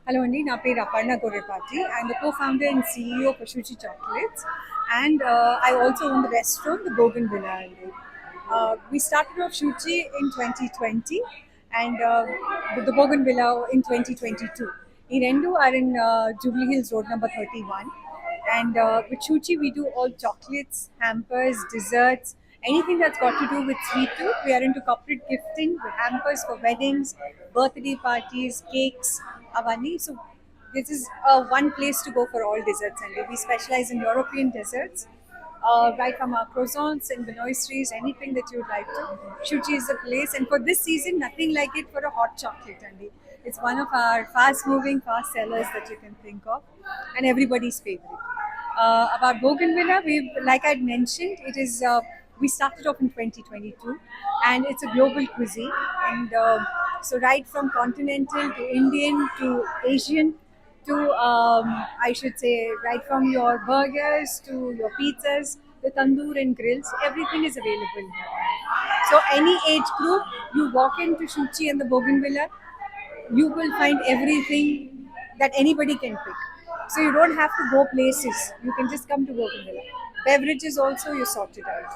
Hello Andy, na పేరు Aparna Gorepati. I'm the co-founder and CEO of Shuchi Chocolates, and I also own the restaurant, the Bougainvillea. Andy. We started off Shuchi in 2020, and the Bougainvillea in 2022. In Rendu are in Jubilee Hills Road number 31. And with Shuchi, we do all chocolates, hampers, desserts, anything that's got to do with sweet tooth. We are into corporate gifting, with hampers for weddings, birthday parties, cakes, avani. So this is one place to go for all desserts. And we specialize in European desserts, right from our croissants and banoiseries, anything that you'd like to. Shuchi is the place, and for this season, nothing like it for a hot chocolate. And it's one of our fast-moving, fast sellers that you can think of, and everybody's favorite. About Bougainvillea, like I'd mentioned, it is we started off in 2022, and it's a global cuisine. And so, right from continental to Indian to Asian to I should say, right from your burgers to your pizzas, the tandoor and grills, everything is available here. So, any age group, you walk into Shuchi and the Bougainvillea, you will find everything that anybody can pick. So you don't have to go places. You can just come to Bougainvillea. Beverages also you sort it out.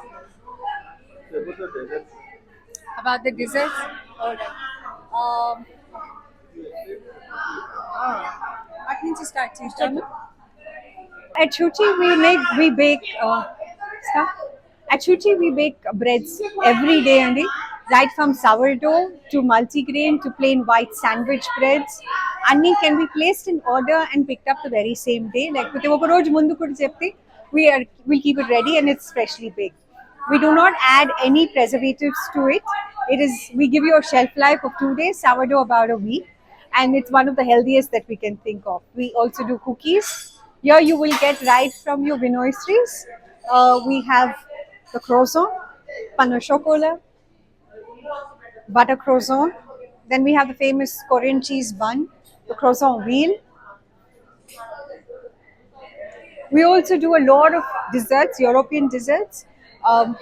About the desserts, all right. What means you start? At Shuchi we bake stuff. At Shuchi we bake breads every day, Andy. Right from sourdough to multigrain to plain white sandwich breads. Anni can be placed in order and picked up the very same day. Like ఒక రోజు ముందు కూడా చెప్తే we'll keep it ready and it's freshly baked. We do not add any preservatives to it. We give you a shelf life of 2 days, sourdough about a week, and it's one of the healthiest that we can think of. We also do cookies. Here you will get right from your banoiseries. We have the croissant, pain au chocolat, butter croissant. Then we have the famous Korean cheese bun, the croissant wheel. We also do a lot of desserts, European desserts.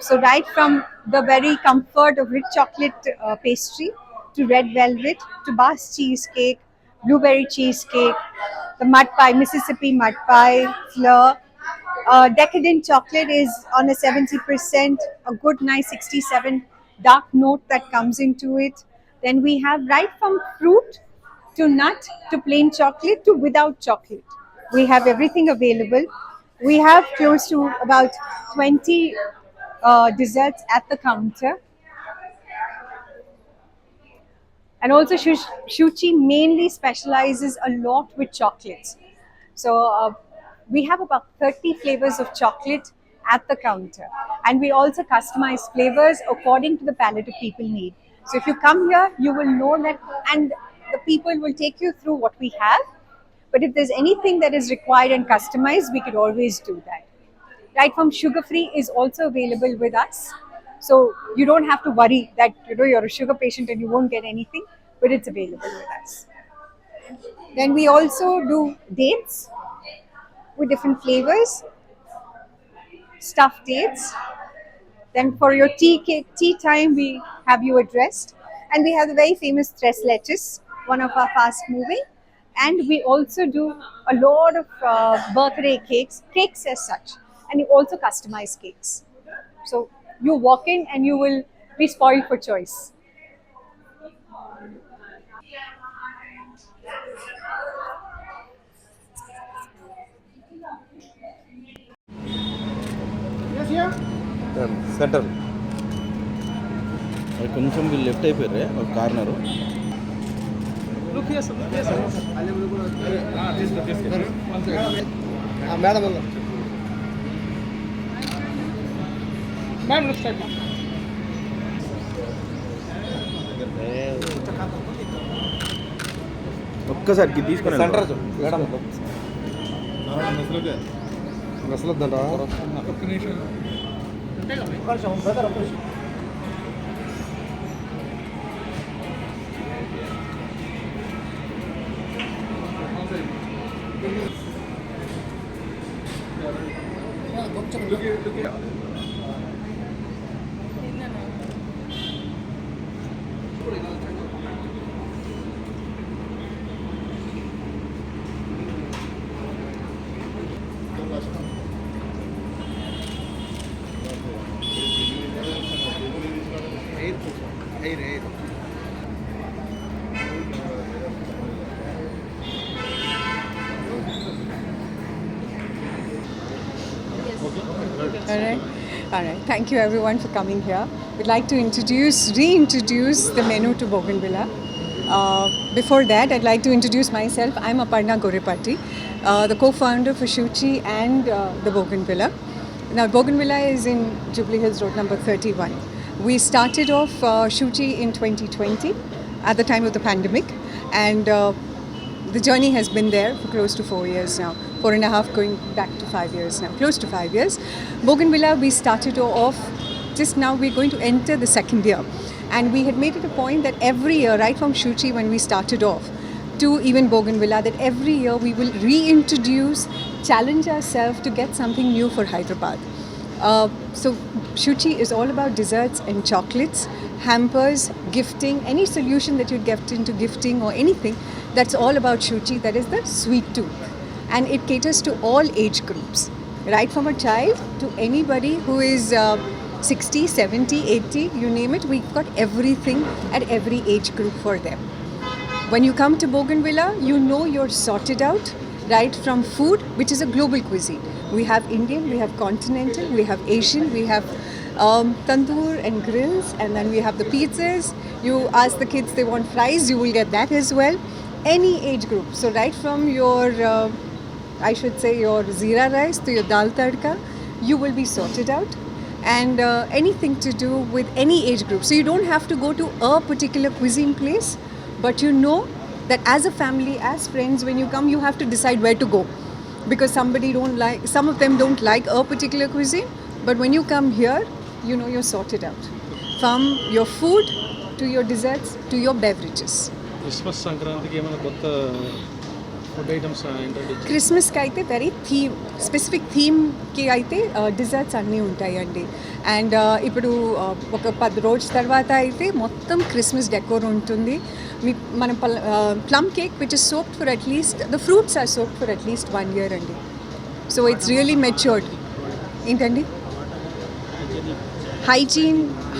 So right from the very comfort of rich chocolate pastry to red velvet to Basque cheesecake, blueberry cheesecake, the mud pie, Mississippi mud pie, fleur. Decadent chocolate is on a 70%, a good nice 67 dark note that comes into it. Then we have right from fruit to nut to plain chocolate to without chocolate. We have everything available. We have close to about 20 desserts at the counter. And also Shuchi mainly specializes a lot with chocolates. So we have about 30 flavors of chocolate at the counter. And we also customize flavors according to the palate of people need. So if you come here, you will know that, and the people will take you through what we have. But if there's anything that is required and customized, we could always do that. Right from sugar free is also available with us. So you don't have to worry that you're a sugar patient and you won't get anything, but it's available with us. Then we also do dates with different flavors, stuffed dates. Then for your tea time, we have you addressed. And we have the very famous tres leches, one of our fast moving. And we also do a lot of birthday cakes as such. And you also customize cakes. So you walk in and you will be spoiled for choice. Centre కొంచెం వీళ్ళు left అయిపోయారు ఒక corner Look here, sir. Look here, sir. Madam Ma'am, look straight, ma'am. ఒక్కసారికి తీసుకొని centre madam అసలు వద్దంటా ఒక్క నిమిషం. All right. Thank you everyone for coming here. We'd like to reintroduce the menu to Bougainvillea. Before that, I'd like to introduce myself. I'm Aparna Gorepati, the co-founder for Shuchi and the Bougainvillea. Now, Bougainvillea is in Jubilee Hills Road number 31. We started off Shuchi in 2020 at the time of the pandemic, and the journey has been there for close to 4 years now. 4.5 going back to 5 years now, close to 5 years. Bougainvillea, we started off just now, we're going to enter the second year. And we had made it a point that every year, right from Shuchi when we started off, to even Bougainvillea, that every year we will reintroduce, challenge ourselves to get something new for Hyderabad. So Shuchi is all about desserts and chocolates, hampers, gifting, any solution that you'd get into gifting or anything, that's all about Shuchi, that is the sweet tooth. And it caters to all age groups, right from a child to anybody who is 60, 70, 80, you name it, we've got everything at every age group for them. When you come to Bougainvillea, you know you're sorted out, right from food, which is a global cuisine. We have Indian, we have continental, we have Asian, we have tandoor and grills, and then we have the pizzas. You ask the kids they want fries, you will get that as well. Any age group. So right from your, I should say your Zira rice to your dal tadka, you will be sorted out. And anything to do with any age group. So you don't have to go to a particular cuisine place, but you know that as a family, as friends, when you come, you have to decide where to go. Because some of them don't like a particular cuisine, but when you come here, you know you're sorted out. From your food to your desserts to your beverages. Christmas సంక్రాంతికి ఏమైనా కొత్త food items introduce క్రిస్మస్కి అయితే very specific థీమ్కి అయితే desserts అన్నీ ఉంటాయండి. And ఇప్పుడు ఒక 10 రోజుల తర్వాత అయితే మొత్తం క్రిస్మస్ డెకోర్ ఉంటుంది. మనం plum cake which is soaked for at least the fruits are soaked for at least 1 year అండి. So it's really matured. ఏంటండి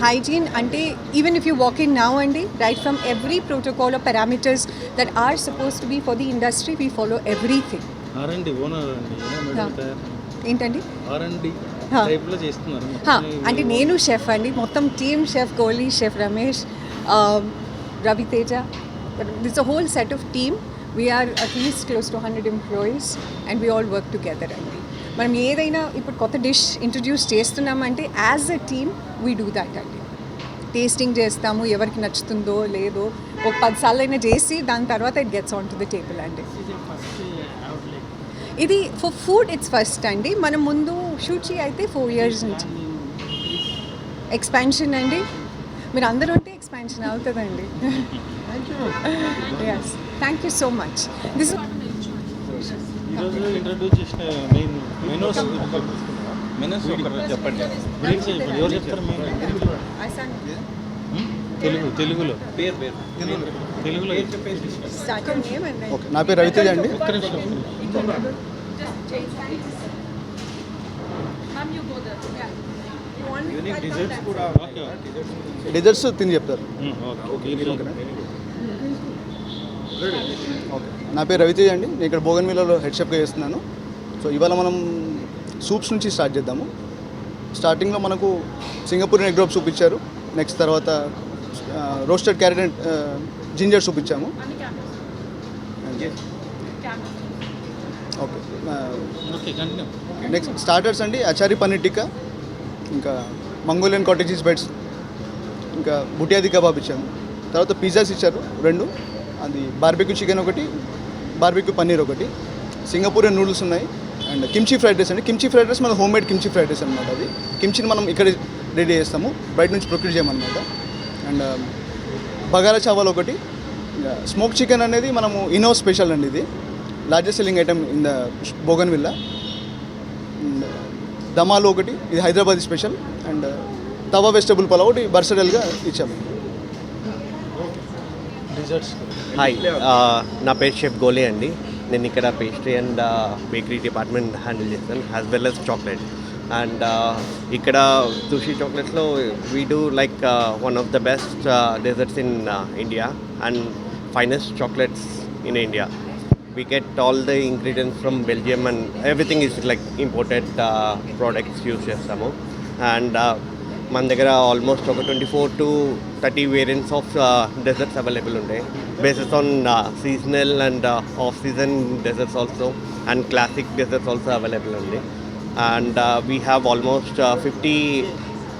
hygiene అంటే even if you walk in now అండి, right from every protocol or parameters that are supposed to be for the industry, we follow everything. RMD owner అండి ఏంటండి RMD హా. టైప్లో చేస్తున్నారు అంటే నేను షెఫ్ అండి, మొత్తం team chef Kohli, chef Ramesh, Raviteja, that's a whole set of team. We're at least close to 100 employees and we all work together అండి. మనం ఏదైనా ఇప్పుడు కొత్త డిష్ ఇంట్రడ్యూస్ చేస్తున్నామంటే as a team we do that అండి. టేస్టింగ్ చేస్తాము, ఎవరికి నచ్చుతుందో లేదో ఒక 10 సార్లు అయినా చేసి దాని తర్వాత it gets on to the table అండి. ఇది ఫర్ ఫుడ్ ఇట్స్ ఫస్ట్ అండి. మనం ముందు షూచి అయితే 4 years నుంచి ఎక్స్పాన్షన్ అండి. మీరు అందరూ ఉంటే ఎక్స్పాన్షన్ అవుతుందండి. Yes, thank you so much. This ఈరోజు ఇంట్రడ్యూస్ చేసిన మెనూస్ చెప్పండి. ఎవరు చెప్తారు? తెలుగులో తెలుగులో ఓకే, నా పేరు రవితేజ అండి. డిజర్ట్స్ తిని చెప్తారు. ఓకే, నా పేరు రవితేజ అండి. నేను ఇక్కడ బోగన్విల్లాలో హెడ్ షెఫ్గా చేస్తున్నాను. సో ఇవాళ మనం సూప్స్ నుంచి స్టార్ట్ చేద్దాము. స్టార్టింగ్లో మనకు సింగపూర్ ఎగ్ డ్రాప్ సూప్ ఇచ్చారు. నెక్స్ట్ తర్వాత roasted carrot and ginger soup ఇచ్చాము. Okay okay continue. Next starters అండి అచారి పన్నీర్ టిక్కా, ఇంకా మంగోలియన్ కాటేజ్ చీజ్ బైట్స్, ఇంకా బుటియాది కబాబ్ ఇచ్చాము. తర్వాత పిజ్జాస్ ఇచ్చారు 2, అది బార్బెక్యూ చికెన్ ఒకటి, బార్బెక్యూ పన్నీర్ ఒకటి, సింగపూరియన్ నూడిల్స్ ఉన్నాయి, అండ్ కిమ్చి ఫ్రైడ్ రైస్ అండి. కిమ్చి ఫ్రైడ్ రైస్ మన home made kimchi fried rice అనమాట. అది కిమ్చిని మనం ఇక్కడ రెడీ చేస్తాము, బయట నుంచి ప్రొక్యూర్ చేయమన్నమాట. అండ్ బగారా చావల్ ఒకటి, స్మోక్ చికెన్ అనేది మనము ఇన్నో స్పెషల్ అండి, ఇది largest selling item in the Bougainvillea. దమాలు ఒకటి, ఇది Hyderabad special. And tawa vegetable pulao ఒకటి బర్సడల్గా ఇచ్చాము. డిజర్ట్స్. హాయ్, నా పేరు షెఫ్ గోలే అండి. నేను ఇక్కడ pastry and bakery department handle చేస్తాను, as well as chocolate. And ఇక్కడ సుషి చాక్లెట్స్లో we do like one of the best desserts in India and finest chocolates in India. We get all the ingredients from Belgium and everything is like imported products use చేస్తాము. And మన దగ్గర almost ఒక 24 to 30 variants of desserts available ఉంటాయి, based on seasonal and off season desserts also and classic desserts also available ఉంది. And we have almost 50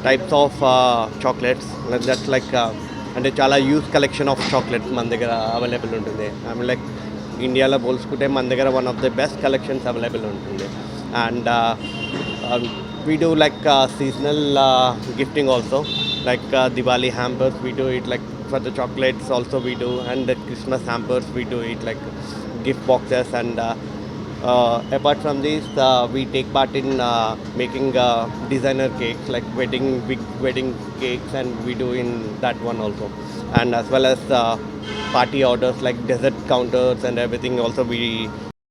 types of chocolates. That's like అంటే చాలా use collection of chocolates మన దగ్గర available ఉంటుంది. I mean like ఇండియాలో పోల్చుకుంటే మన దగ్గర one of the best collections available ఉంటుంది. And we do like seasonal gifting also, like Diwali hampers we do it, like for the chocolates also we do, and the Christmas hampers we do it like gift boxes. And apart from this we take part in making designer cakes like big wedding cakes, and we do in that one also. And as well as party orders like dessert counters and everything also we